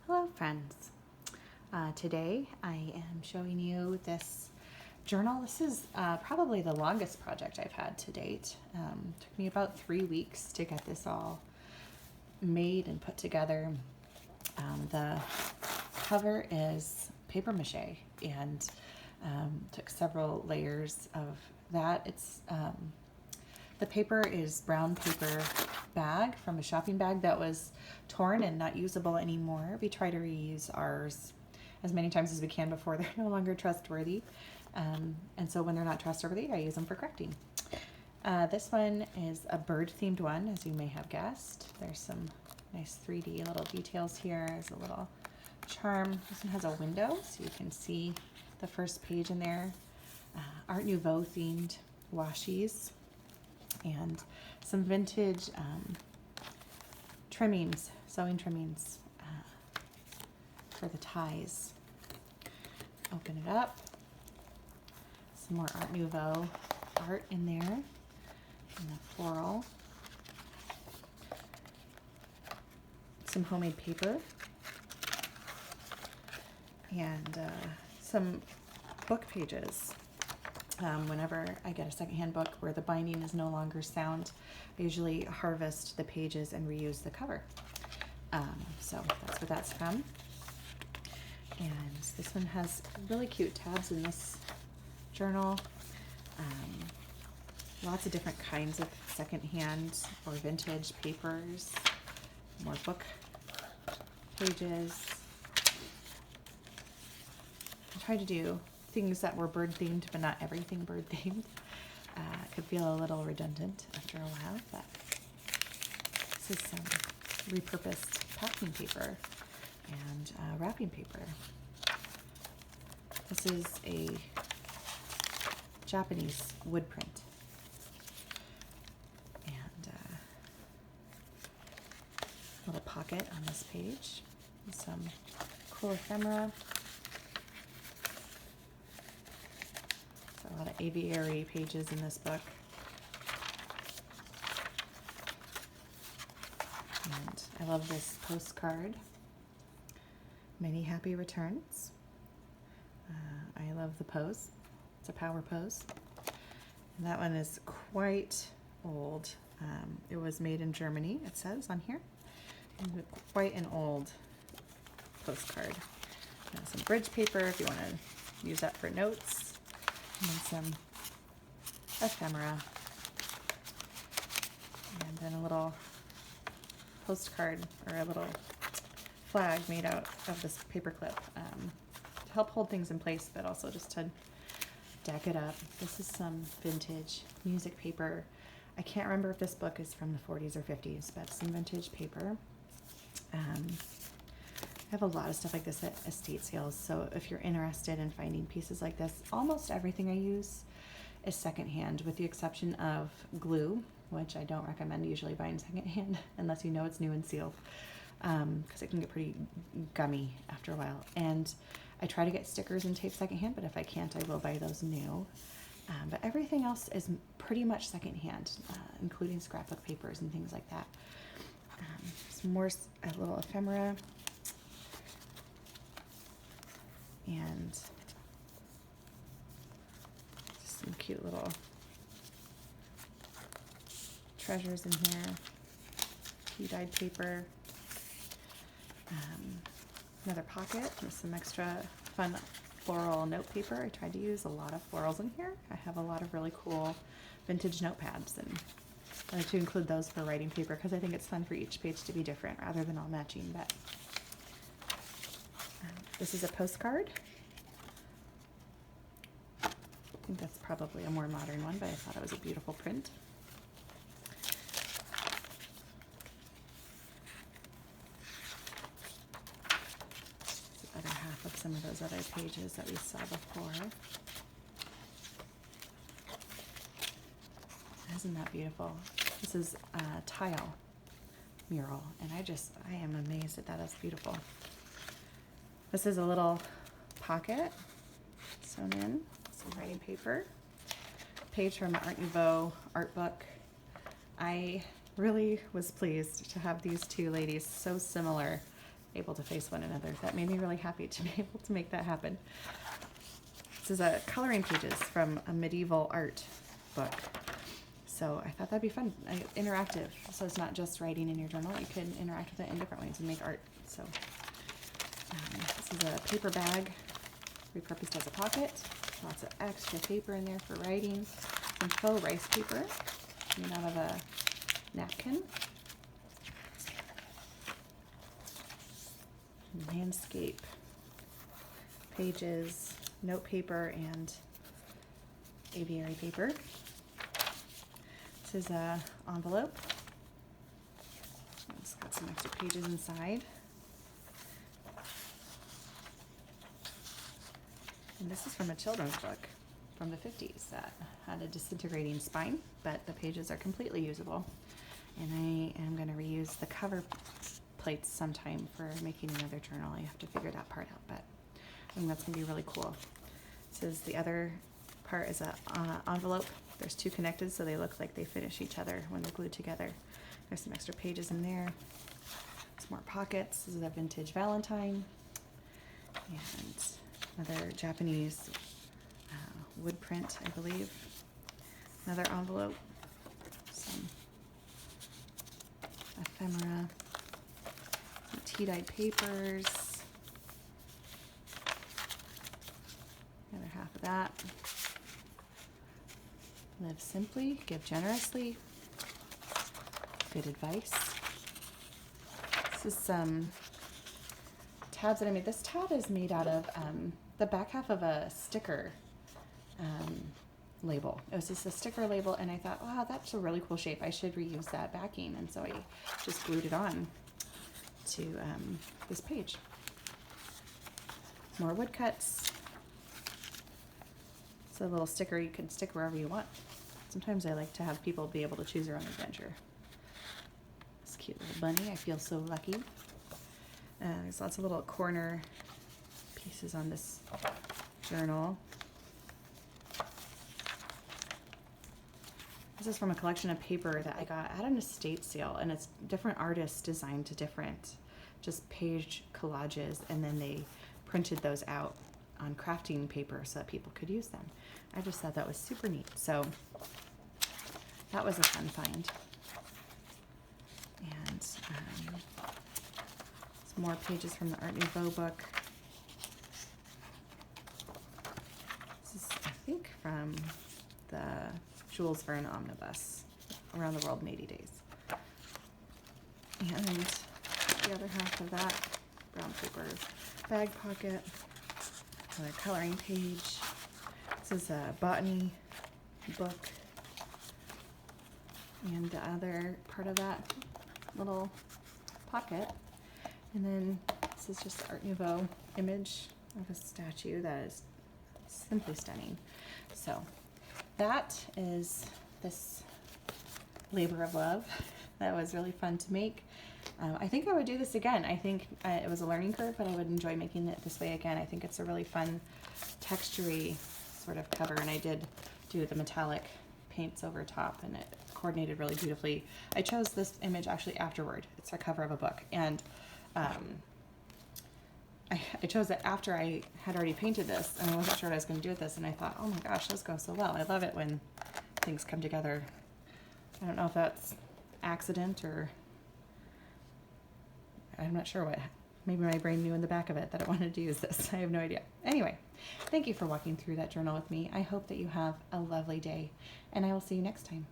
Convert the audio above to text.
Hello friends. Today I am showing you this journal. This is probably the longest project I've had to date. Took me about 3 weeks to get this all made and put together. The cover is paper mache and took several layers of that. The paper is brown paper bag from a shopping bag that was torn and not usable anymore. We try to reuse ours as many times as we can before they're no longer trustworthy. And so when they're not trustworthy, I use them for correcting. This one is a bird themed one, as you may have guessed. There's some nice 3D little details here. There's a little charm. This one has a window so you can see the first page in there. Art Nouveau themed washies and some vintage trimmings, sewing trimmings for the ties. Open it up. Some more Art Nouveau art in there, and the floral. Some homemade paper, and some book pages. Whenever I get a secondhand book where the binding is no longer sound, I usually harvest the pages and reuse the cover. So that's what that's from. And this one has really cute tabs in this journal. Lots of different kinds of secondhand or vintage papers, more book pages. I tried to do things that were bird themed, but not everything bird themed. Could feel a little redundant after a while, but this is some repurposed packing paper and wrapping paper. This is a Japanese wood print. And a little pocket on this page. And some cool ephemera. A lot of aviary pages in this book. And I love this postcard. Many happy returns. I love the pose. It's a power pose. And that one is quite old. It was made in Germany, it says on here. And quite an old postcard. Some bridge paper if you want to use that for notes. And then some ephemera, and then a little postcard or a little flag made out of this paper clip to help hold things in place, but also just to deck it up. This is some vintage music paper. I can't remember if this book is from the 40s or 50s, but some vintage paper. I have a lot of stuff like this at estate sales, so if you're interested in finding pieces like this, almost everything I use is secondhand, with the exception of glue, which I don't recommend usually buying secondhand unless you know it's new and sealed, because it can get pretty gummy after a while. And I try to get stickers and tape secondhand, but if I can't, I will buy those new. But everything else is pretty much secondhand, including scrapbook papers and things like that. Some more, a little ephemera. And some cute little treasures in here. Tea-dyed paper. Another pocket with some extra fun floral note paper. I tried to use a lot of florals in here. I have a lot of really cool vintage notepads, and I like to include those for writing paper because I think it's fun for each page to be different rather than all matching. But this is a postcard. I think that's probably a more modern one, but I thought it was a beautiful print. The other half of some of those other pages that we saw before. Isn't that beautiful? This is a tile mural, and I am amazed that that is beautiful. This is a little pocket sewn in, some writing paper, page from Art Nouveau art book. I really was pleased to have these two ladies so similar able to face one another. That made me really happy to be able to make that happen. This is a coloring pages from a medieval art book. So I thought that'd be fun, interactive. So it's not just writing in your journal, you can interact with it in different ways and make art. So this is a paper bag repurposed as a pocket. Lots of extra paper in there for writing. Some faux rice paper made out of a napkin. Landscape pages, note paper, and aviary paper. This is a envelope. It's got some extra pages inside. And this is from a children's book from the 50s that had a disintegrating spine, but the pages are completely usable. And I am going to reuse the cover plates sometime for making another journal. I have to figure that part out, but I think that's going to be really cool. This is the other part is a envelope. There's two connected, so they look like they finish each other when they're glued together. There's some extra pages in there. Some more pockets. This is a vintage Valentine. And another Japanese wood print, I believe. Another envelope. Some ephemera. Some tea-dyed papers. The other half of that. Live simply, give generously. Good advice. This is some tabs that I made. This tab is made out of the back half of a sticker label. It was just a sticker label, and I thought, wow, that's a really cool shape. I should reuse that backing, and so I just glued it on to this page. More woodcuts. It's a little sticker you can stick wherever you want. Sometimes I like to have people be able to choose their own adventure. This cute little bunny, I feel so lucky. There's lots of little corner pieces on this journal. This is from a collection of paper that I got at an estate sale, and it's different artists designed to different just page collages, and then they printed those out on crafting paper so that people could use them. I just thought that was super neat. So that was a fun find. And some more pages from the Art Nouveau book. This is, I think, from the Jules Verne omnibus, Around the World in 80 Days. And the other half of that brown paper bag pocket. Another coloring page. This is a botany book. And the other part of that little pocket. And then this is just the Art Nouveau image of a statue that is simply stunning. So that is this labor of love. That was really fun to make. I think I would do this again. I think it was a learning curve, but I would enjoy making it this way again. I think it's a really fun, textury sort of cover, and I did do the metallic paints over top, and it coordinated really beautifully. I chose this image actually afterward. It's a cover of a book, and I chose it after I had already painted this, and I wasn't sure what I was going to do with this, and I thought, oh my gosh, this goes so well. I love it when things come together. I don't know if that's accident or I'm not sure what. Maybe my brain knew in the back of it that I wanted to use this. I have no idea. Anyway, thank you for walking through that journal with me. I hope that you have a lovely day, and I will see you next time.